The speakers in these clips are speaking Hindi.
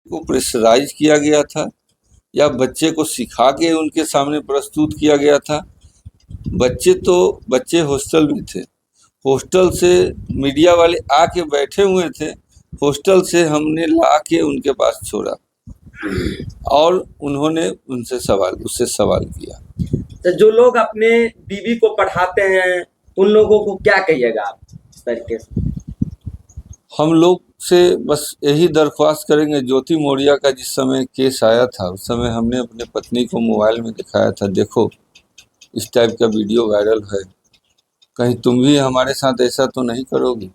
को प्रेशराइज किया गया था या बच्चे को सिखा के उनके सामने प्रस्तुत किया गया था। बच्चे हॉस्टल में थे, हॉस्टल से मीडिया वाले आके बैठे हुए थे, हॉस्टल से हमने ला के उनके पास छोड़ा और उन्होंने उससे सवाल किया। तो जो लोग अपने बीवी को पढ़ाते हैं उन लोगों को क्या कहिएगा आप इस तरीके से? हम लोग से बस यही दरख्वास्त करेंगे, ज्योति मौर्या का जिस समय केस आया था उस समय हमने अपने पत्नी को मोबाइल में दिखाया था, देखो इस टाइप का वीडियो वायरल है, कहीं तुम भी हमारे साथ ऐसा तो नहीं करोगी।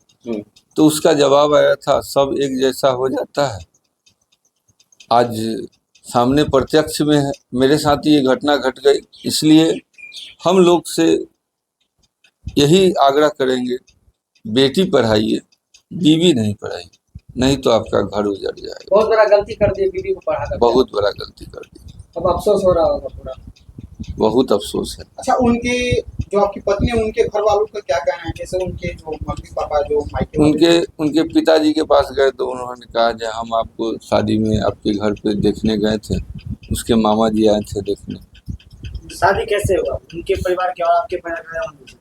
तो उसका जवाब आया था, सब एक जैसा हो जाता है। आज सामने प्रत्यक्ष में है, मेरे साथ ये घटना घट गई, इसलिए हम लोग से यही आग्रह करेंगे, बेटी पढ़ाइए, बीवी नहीं पढ़ाइए, नहीं तो आपका घर उजड़ जाएगा। बहुत बड़ा गलती कर दी बीवी को पढ़ाकर, बहुत बड़ा गलती कर दी। अब अफसोस हो रहा होगा पूरा। बहुत अफसोस है। अच्छा, उनके जो आपकी पत्नी है उनके घर वालों का क्या कहना है? जैसे उनके जो मम्मी पापा जो मायके उनके पिताजी के पास गए तो उन्होंने कहा कि हम आपको शादी में आपके घर पे देखने गए थे, उसके मामा जी आए थे देखने। शादी कैसे हुआ उनके परिवार के और आपके परिवार के?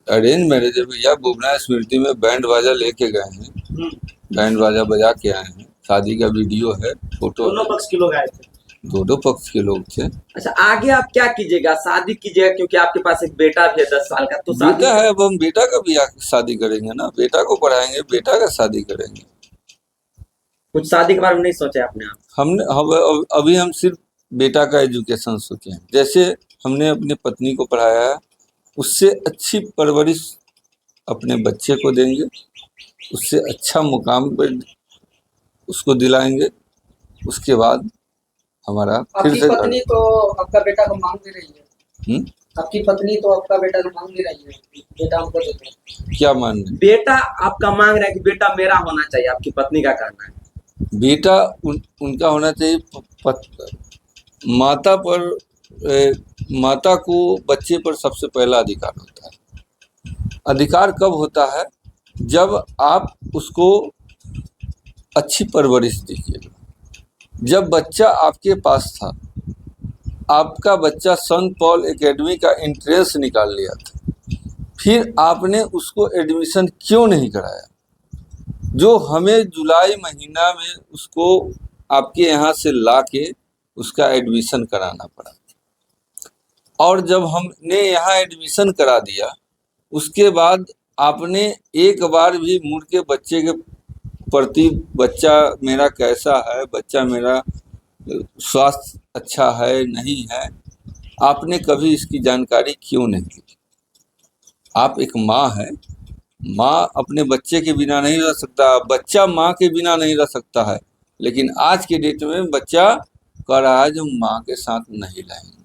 अरेंज मैरिज है भैया, बुबना स्मृति में बैंड बाजा लेके गए हैं, बैंड बाजा बजा के आए हैं, शादी का वीडियो है, फोटो। दोनों पक्ष के लोग आए थे? दोनों पक्ष के लोग थे। अच्छा, आगे आप क्या कीजिएगा? शादी कीजिएगा क्योंकि आपके पास एक बेटा भी है 10 साल का, तो बेटा है, अब हम बेटा का भी शादी करेंगे ना, बेटा को पढ़ाएंगे, बेटा का शादी करेंगे। कुछ शादी के बारे में नहीं सोचा आपने? अभी हम सिर्फ बेटा का एजुकेशन सोचे हैं। जैसे हमने अपनी पत्नी को पढ़ाया है, उससे अच्छी परवरिश अपने बच्चे को देंगे, उससे अच्छा मुकाम पर उसको दिलाएंगे। उसके बाद हमारा फिर से पत्नी तो आपका बेटा को मांग भी रही है। आपकी पत्नी तो आपका बेटा को मांग भी रही है, बेटा हमको देते हैं। क्या मांग? बेटा आपका मांग रहा है कि बेटा मेरा होना चाहिए, आपकी पत्नी का कहना है। बेटा उनका होना चाहिए। माता को बच्चे पर सबसे पहला अधिकार होता है। अधिकार कब होता है? जब आप उसको अच्छी परवरिश दीजिएगा। जब बच्चा आपके पास था, आपका बच्चा संत पॉल एकेडमी का एंट्रेंस निकाल लिया था, फिर आपने उसको एडमिशन क्यों नहीं कराया? जो हमें जुलाई महीना में उसको आपके यहाँ से लाके उसका एडमिशन कराना पड़ा, और जब हमने यहाँ एडमिशन करा दिया उसके बाद आपने एक बार भी मुड़ के बच्चे के प्रति, बच्चा मेरा कैसा है, बच्चा मेरा स्वास्थ्य अच्छा है नहीं है, आपने कभी इसकी जानकारी क्यों नहीं ली? आप एक माँ है, माँ अपने बच्चे के बिना नहीं रह सकता, बच्चा माँ के बिना नहीं रह सकता है, लेकिन आज के डेट में बच्चा कह रहा है जो माँ के साथ नहीं रहेंगे।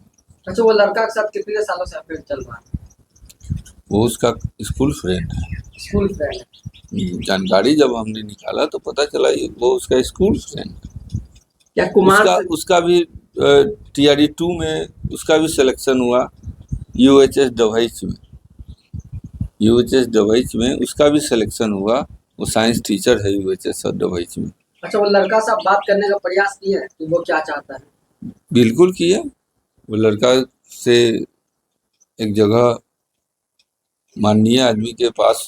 अच्छा, वो लड़का के साथ कितने सालों से अफेयर चल रहा है? वो उसका स्कूल फ्रेंड है। स्कूल फ्रेंड है? जानकारी जब हमने निकाला तो पता चला ये वो उसका स्कूल फ्रेंड है। क्या कुमार उसका भी TRE 2 में उसका भी सिलेक्शन हुआ, UHS डभैच में उसका भी सिलेक्शन हुआ। वो साइंस टीचर है UHS डभैच में। अच्छा, वो लड़का से बात करने का प्रयास किया है कि वो क्या चाहता है? बिल्कुल किया। वो लड़का से एक जगह माननीय आदमी के पास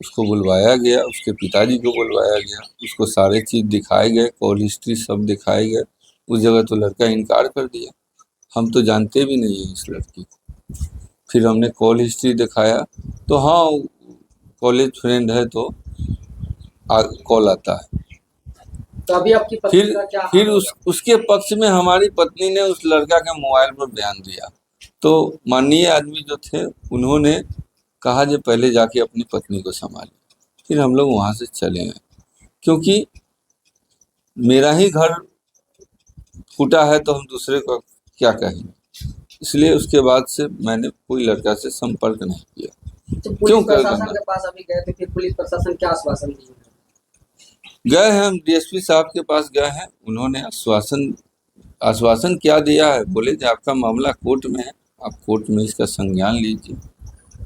उसको बुलवाया गया, उसके पिताजी को बुलवाया गया, उसको सारे चीज़ दिखाए गए, कॉल हिस्ट्री सब दिखाए गए। उस जगह तो लड़का इनकार कर दिया, हम तो जानते भी नहीं हैं इस लड़की को। फिर हमने कॉल हिस्ट्री दिखाया तो हाँ कॉलेज फ्रेंड है, तो कॉल आता है। तो अभी आपकी पत्नी का क्या? फिर उसके पक्ष में हमारी पत्नी ने उस लड़का के मोबाइल पर बयान दिया, तो माननीय आदमी जो थे उन्होंने कहा जो पहले जाके अपनी पत्नी को संभालें। फिर हम लोग वहाँ से चले गए, क्योंकि मेरा ही घर फूटा है तो हम दूसरे को क्या कहेंगे, इसलिए उसके बाद से मैंने कोई लड़का से संपर्क नहीं किया। तो पुलिस प्रशासन के पास अभी गए थे, फिर पुलिस प्रशासन क्या आश्वासन दिए? गए हैं हम DSP साहब के पास गए हैं, उन्होंने आश्वासन क्या दिया है, बोले कि आपका मामला कोर्ट में है, आप कोर्ट में इसका संज्ञान लीजिए।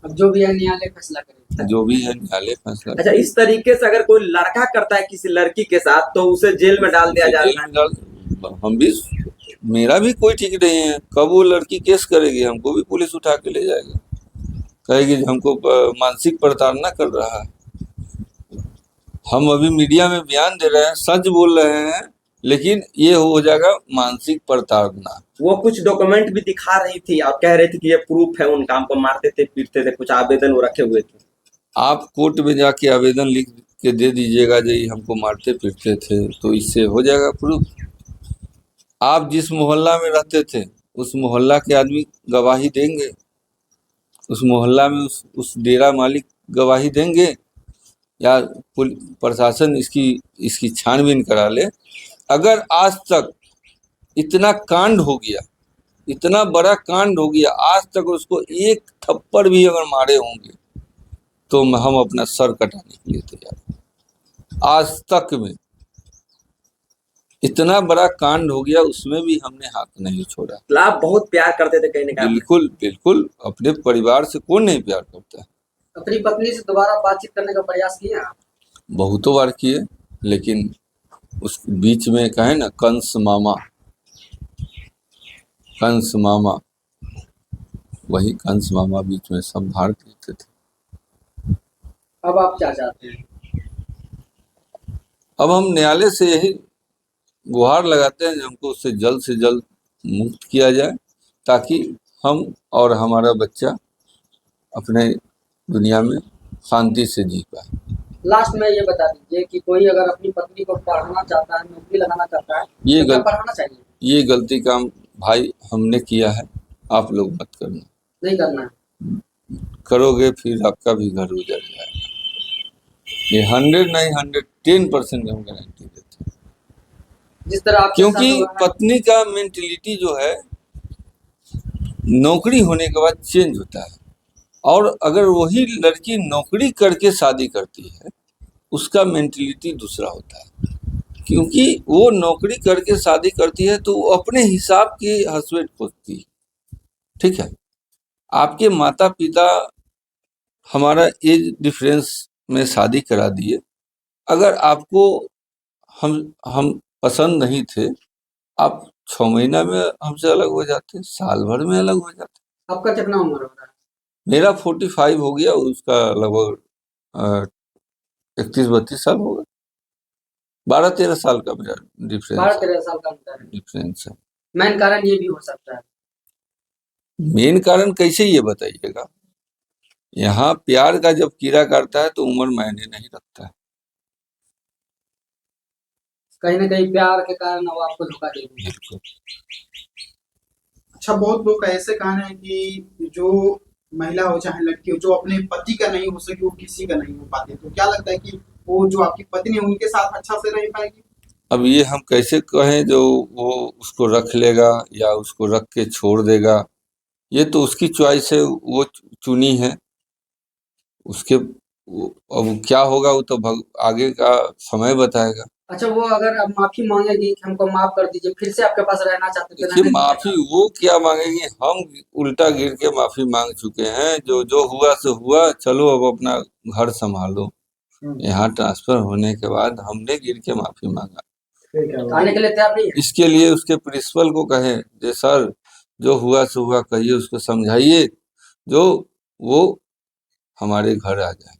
अब जो भी है न्यायालय फैसला करेगा। जो भी है न्यायालय फैसला अच्छा, इस तरीके से अगर कोई लड़का करता है किसी लड़की के साथ तो उसे जेल में डाल दिया जेल जाता है। में डाल। हम भी, मेरा भी कोई ठीक नहीं है, कब वो लड़की केस करेगी हमको भी पुलिस उठा के ले जाएगा, कहेगी हमको मानसिक प्रताड़ना कर रहा है। हम अभी मीडिया में बयान दे रहे हैं, सच बोल रहे हैं, लेकिन ये हो जाएगा मानसिक प्रताड़ना। वो कुछ डॉक्यूमेंट भी दिखा रही थी और कह रही थी कि ये प्रूफ है उनका, हमको मारते थे पीटते थे, कुछ आवेदन वो रखे हुए थे। आप कोर्ट में जाके आवेदन लिख के दे दीजिएगा जी हमको मारते पीटते थे, तो इससे हो जाएगा प्रूफ। आप जिस मोहल्ला में रहते थे उस मोहल्ला के आदमी गवाही देंगे, उस मोहल्ला में उस डेरा मालिक गवाही देंगे, या प्रशासन इसकी छानबीन करा ले। अगर आज तक इतना कांड हो गया, इतना बड़ा कांड हो गया, आज तक उसको एक थप्पड़ भी अगर मारे होंगे तो हम अपना सर कटाने के लिए तैयार हैं। आज तक में इतना बड़ा कांड हो गया, उसमें भी हमने हाथ नहीं छोड़ा। आप बहुत प्यार करते थे कहीं ना कहीं। बिल्कुल बिल्कुल, अपने परिवार से कौन नहीं प्यार करता है। अपनी पत्नी से दोबारा बातचीत करने का प्रयास किया आप? बहुतों बार किए, लेकिन उस बीच में कहे ना कंस मामा, वही कंस मामा बीच में संभाल लेते थे। अब आप क्या चाहते हैं? अब हम न्यायालय से यही गुहार लगाते हैं, हमको उससे जल्द से जल्द मुक्त किया जाए, ताकि हम और हमारा बच्चा अपने दुनिया में शांति से जी पाए। लास्ट में ये बता दीजिए कि कोई अगर अपनी पत्नी को पढ़ाना चाहता है, नौकरी लगाना चाहता है, ये तो क्या पढ़ाना चाहिए? ये गलती काम भाई हमने किया है, आप लोग मत करना। नहीं करना है। करोगे फिर आपका भी घर उजड़ जाएगा। ये 100 नहीं 110% हम गारंटी देते हैं। जिस तरह आपके क्योंकि साथ हुआ है, पत्नी का मेंटलिटी जो है नौकरी होने के बाद चेंज होता है, और अगर वही लड़की नौकरी करके शादी करती है उसका मेंटलिटी दूसरा होता है। क्योंकि वो नौकरी करके शादी करती है तो वो अपने हिसाब की हस्बैंड खोजती है, ठीक है। आपके माता पिता हमारा एज डिफरेंस में शादी करा दिए, अगर आपको हम पसंद नहीं थे, आप 6 महीना में हमसे अलग हो जाते, साल भर में अलग हो जाते। आपका कितना उम्र हो रहा है? मेरा 45 हो गया, उसका लगभग 31-32 साल होगा। 12-13 साल का मेरा 12-13 साल का अंतर है। डिफरेंस है। मेन कारण ये भी हो सकता है। मेन कारण कैसे ये बताइएगा, यहाँ प्यार का जब कीड़ा काटता है तो उम्र मायने नहीं रखता है। कहीं ना कहीं प्यार के कारण वो आपको धोखा देंगे। बिल्कुल। अच्छा, बहुत लोग ऐसे कहना है कि जो महिला हो चाहे लड़की हो, जो अपने पति का नहीं हो सके वो किसी का नहीं हो पाते, तो क्या लगता है कि वो जो आपकी पत्नी है उनके साथ अच्छा से रह पाएगी? अब ये हम कैसे कहें, जो वो उसको रख लेगा या उसको रख के छोड़ देगा, ये तो उसकी चॉइस है, वो चुनी है उसके। अब क्या होगा वो तो आगे का समय बताएगा। अच्छा, वो अगर अब माफी मांगेगी कि हमको माफ कर दीजिए, फिर से आपके पास रहना चाहते थे, देखिए रहने माफी दीजिएगा? वो क्या मांगेगी, हम उल्टा गिर के माफी मांग चुके हैं। जो हुआ सो हुआ, चलो अब अपना घर संभालो। यहाँ ट्रांसफर होने के बाद हमने गिर के माफी मांगा, आने के लिए तैयार नहीं है? इसके लिए उसके प्रिंसिपल को कहे जे सर जो हुआ सो हुआ, कहिए उसको समझाइए जो वो हमारे घर आ जाए।